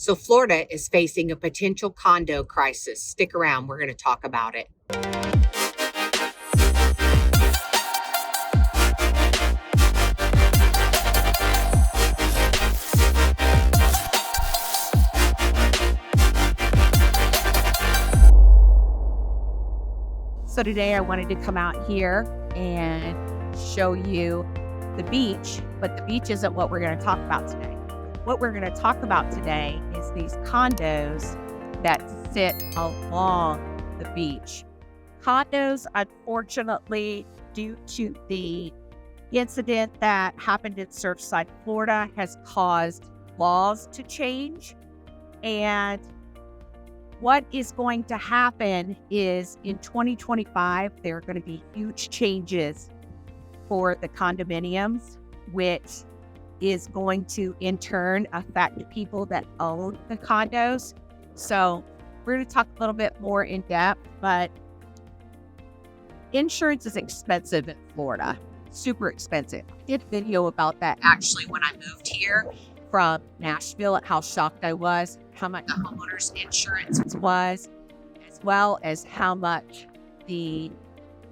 So, Florida is facing a potential condo crisis. Stick around, we're going to talk about it. So today I wanted to come out here and show you the beach, but the beach isn't what we're going to talk about today. What we're going to talk about today is these condos that sit along the beach. Condos, unfortunately, due to the incident that happened in Surfside, Florida, has caused laws to change. And what is going to happen is in 2025, there are going to be huge changes for the condominiums, which is going to in turn affect people that own the condos. So we're going to talk a little bit more in depth, but insurance is expensive in Florida, super expensive. I did a video about that actually when I moved here from Nashville at how shocked I was, how much the homeowner's insurance was, as well as how much the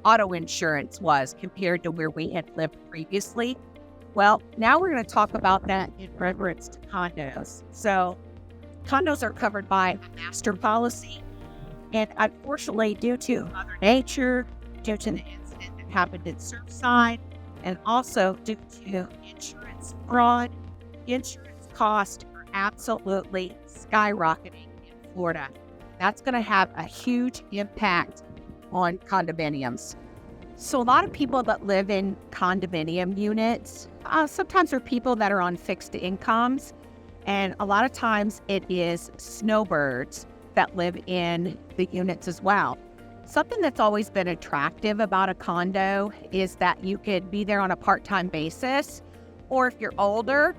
auto insurance was compared to where we had lived previously. Well, now we're going to talk about that in reference to condos. So condos are covered by a master policy, and unfortunately, due to Mother Nature, due to the incident that happened in Surfside, and also due to insurance fraud, insurance costs are absolutely skyrocketing in Florida. That's going to have a huge impact on condominiums. So a lot of people that live in condominium units, sometimes are people that are on fixed incomes, and a lot of times it is snowbirds that live in the units as well. Something that's always been attractive about a condo is that you could be there on a part-time basis, or if you're older,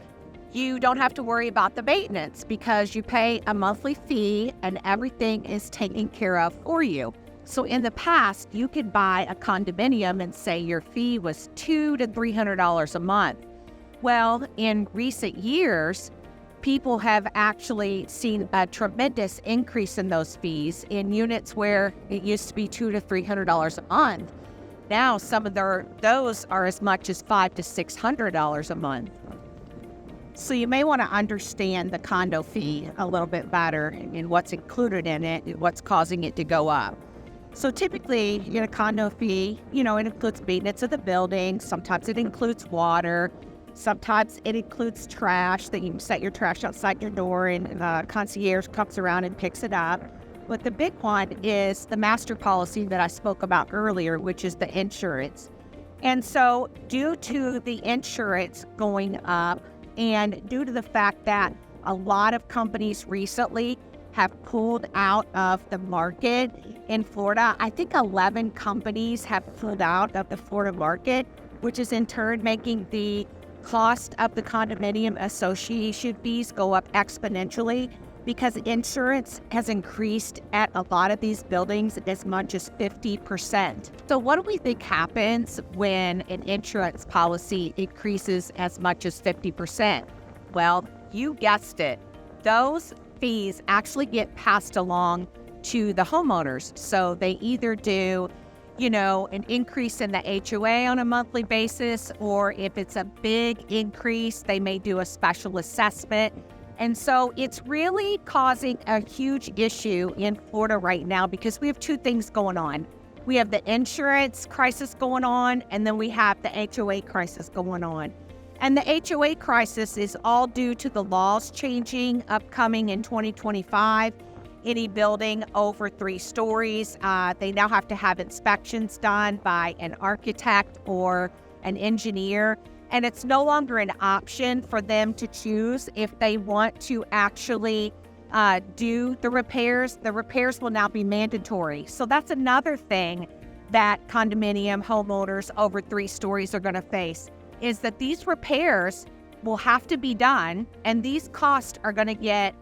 you don't have to worry about the maintenance because you pay a monthly fee and everything is taken care of for you. So in the past, you could buy a condominium and say your fee was $200 to $300 a month. Well, in recent years, people have actually seen a tremendous increase in those fees in units where it used to be $200 to $300 a month. Now, some of those are as much as $500 to $600 a month. So you may want to understand the condo fee a little bit better and what's included in it and what's causing it to go up. So typically, you get a condo fee, it includes maintenance of the building. Sometimes it includes water. Sometimes it includes trash, that you can set your trash outside your door and the concierge comes around and picks it up. But the big one is the master policy that I spoke about earlier, which is the insurance. And so due to the insurance going up, and due to the fact that a lot of companies recently have pulled out of the market in Florida, I think 11 companies have pulled out of the Florida market, which is in turn making the cost of the condominium association fees go up exponentially because insurance has increased at a lot of these buildings as much as 50%. So what do we think happens when an insurance policy increases as much as 50%? Well, you guessed it. Those fees actually get passed along to the homeowners. So they either do, an increase in the HOA on a monthly basis, or if it's a big increase, they may do a special assessment. And so it's really causing a huge issue in Florida right now because we have two things going on. We have the insurance crisis going on, and then we have the HOA crisis going on. And the HOA crisis is all due to the laws changing upcoming in 2025. Any building over 3 stories, they now have to have inspections done by an architect or an engineer. And it's no longer an option for them to choose if they want to actually do the repairs. The repairs will now be mandatory. So that's another thing that condominium homeowners over 3 stories are going to face, is that these repairs will have to be done, and these costs are going to get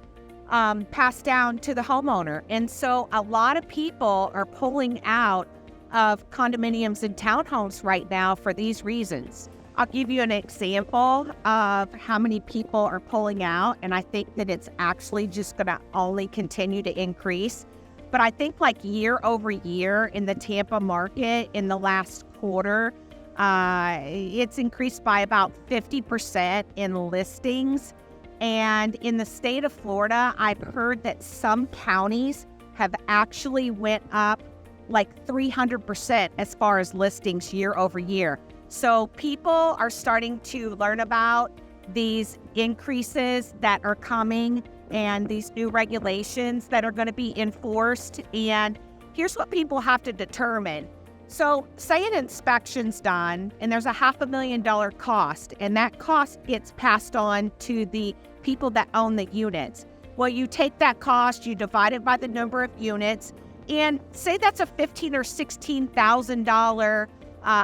passed down to the homeowner. And so a lot of people are pulling out of condominiums and townhomes right now for these reasons. I'll give you an example of how many people are pulling out, and I think that it's actually just going to only continue to increase. But I think like year over year in the Tampa market in the last quarter, it's increased by about 50% in listings. And in the state of Florida, I've heard that some counties have actually went up like 300% as far as listings year over year. So people are starting to learn about these increases that are coming and these new regulations that are going to be enforced. And here's what people have to determine. So say an inspection's done and there's a $500,000 cost, and that cost gets passed on to the people that own the units. Well, you take that cost, you divide it by the number of units, and say that's a $15,000 or $16,000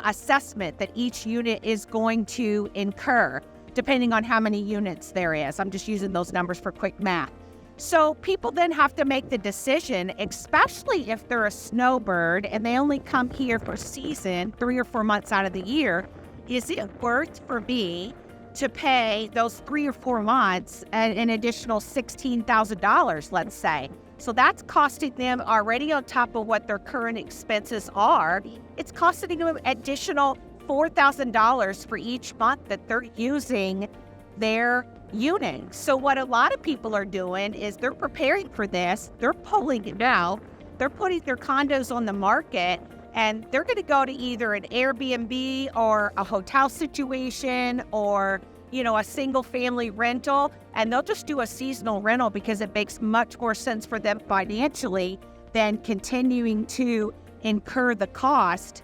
assessment that each unit is going to incur, depending on how many units there is. I'm just using those numbers for quick math. So people then have to make the decision, especially if they're a snowbird and they only come here for season 3 or 4 months out of the year. Is it worth for me to pay those 3 or 4 months an additional $16,000, let's say? So that's costing them already on top of what their current expenses are. It's costing them additional $4,000 for each month that they're using their unit. So what a lot of people are doing is they're preparing for this. They're pulling it now. They're putting their condos on the market, and they're going to go to either an Airbnb or a hotel situation or, a single family rental, and they'll just do a seasonal rental because it makes much more sense for them financially than continuing to incur the cost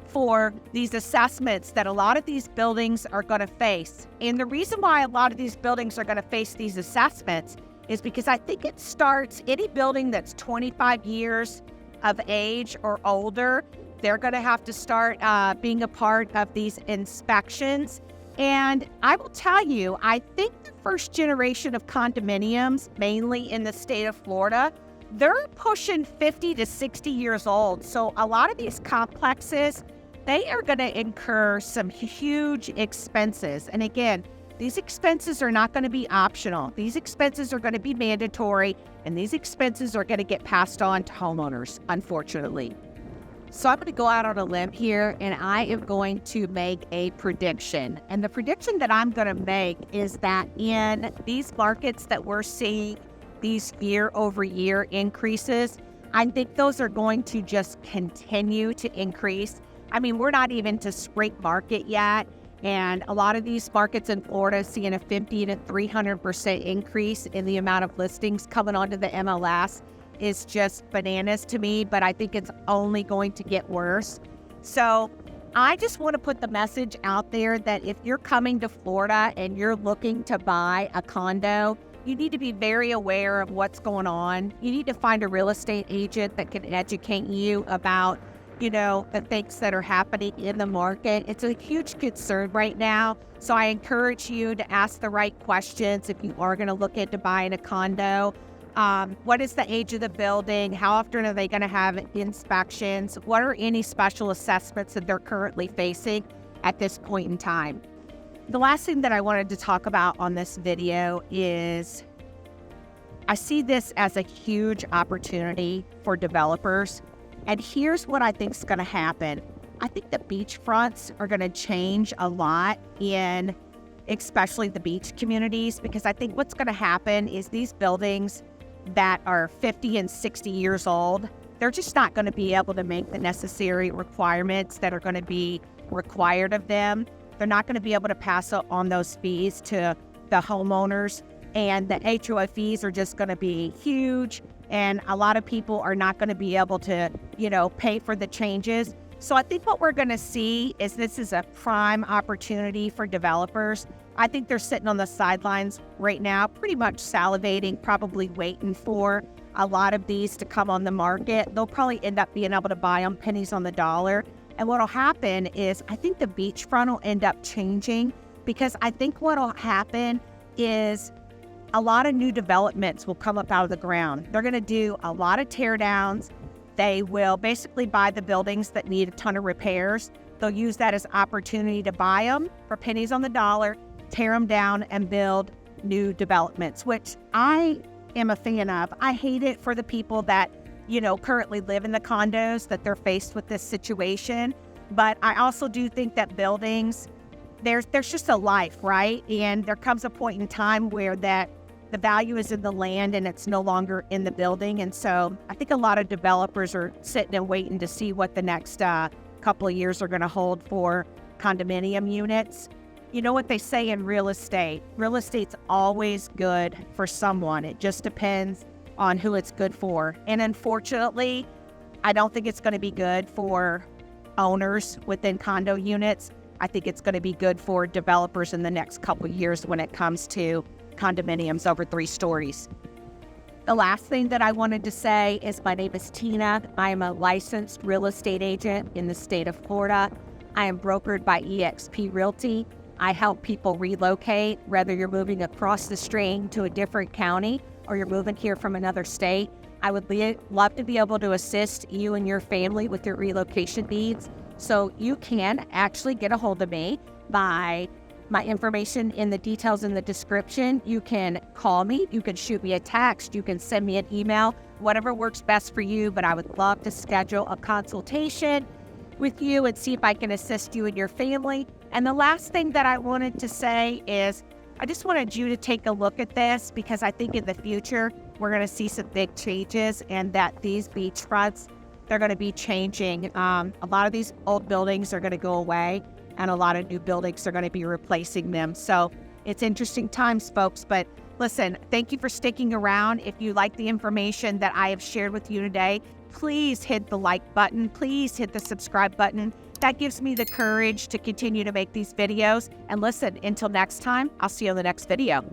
for these assessments that a lot of these buildings are going to face. And the reason why a lot of these buildings are going to face these assessments is because I think it starts any building that's 25 years of age or older, they're going to have to start being a part of these inspections. And I will tell you, I think the first generation of condominiums, mainly in the state of Florida, they're pushing 50 to 60 years old. So a lot of these complexes, they are going to incur some huge expenses. And again, these expenses are not going to be optional. These expenses are going to be mandatory, and these expenses are going to get passed on to homeowners, unfortunately. So I'm going to go out on a limb here, and I am going to make a prediction. And the prediction that I'm going to make is that in these markets that we're seeing these year over year increases, I think those are going to just continue to increase. I mean, we're not even to spring market yet. And a lot of these markets in Florida seeing a 50 to 300% increase in the amount of listings coming onto the MLS is just bananas to me, but I think it's only going to get worse. So I just want to put the message out there that if you're coming to Florida and you're looking to buy a condo, you need to be very aware of what's going on. You need to find a real estate agent that can educate you about the things that are happening in the market. It's a huge concern right now. So I encourage you to ask the right questions if you are going to look into buying a condo. What is the age of the building? How often are they going to have inspections? What are any special assessments that they're currently facing at this point in time? The last thing that I wanted to talk about on this video is I see this as a huge opportunity for developers. And here's what I think is going to happen. I think the beachfronts are going to change a lot in especially the beach communities, because I think what's going to happen is these buildings that are 50 and 60 years old, they're just not going to be able to make the necessary requirements that are going to be required of them. They're not going to be able to pass on those fees to the homeowners, and the HOA fees are just going to be huge. And a lot of people are not going to be able to, pay for the changes. So I think what we're going to see is this is a prime opportunity for developers. I think they're sitting on the sidelines right now, pretty much salivating, probably waiting for a lot of these to come on the market. They'll probably end up being able to buy them pennies on the dollar. And what'll happen is I think the beachfront will end up changing, because I think what'll happen is a lot of new developments will come up out of the ground. They're going to do a lot of tear downs. They will basically buy the buildings that need a ton of repairs. they'll use that as opportunity to buy them for pennies on the dollar, tear them down, and build new developments, which I am a fan of. I hate it for the people that, currently live in the condos, that they're faced with this situation. But I also do think that buildings, there's just a life, right? And there comes a point in time where the value is in the land and it's no longer in the building. And so I think a lot of developers are sitting and waiting to see what the next couple of years are going to hold for condominium units. You know what they say in real estate? Real estate's always good for someone. It just depends on who it's good for. And unfortunately, I don't think it's going to be good for owners within condo units. I think it's going to be good for developers in the next couple of years when it comes to condominiums over 3 stories. The last thing that I wanted to say is my name is Tina. I am a licensed real estate agent in the state of Florida. I am brokered by eXp Realty. I help people relocate, whether you're moving across the stream to a different county or you're moving here from another state. I would love to be able to assist you and your family with your relocation needs. So you can actually get a hold of me by my information in the details in the description. You can call me, you can shoot me a text, you can send me an email, whatever works best for you. But I would love to schedule a consultation with you and see if I can assist you and your family. And the last thing that I wanted to say is I just wanted you to take a look at this, because I think in the future we're going to see some big changes, and that these beachfronts, they're going to be changing. A lot of these old buildings are going to go away, and a lot of new buildings are going to be replacing them. So it's interesting times, folks. But listen, thank you for sticking around. If you like the information that I have shared with you today, please hit the like button. Please hit the subscribe button. That gives me the courage to continue to make these videos. And listen, until next time, I'll see you on the next video.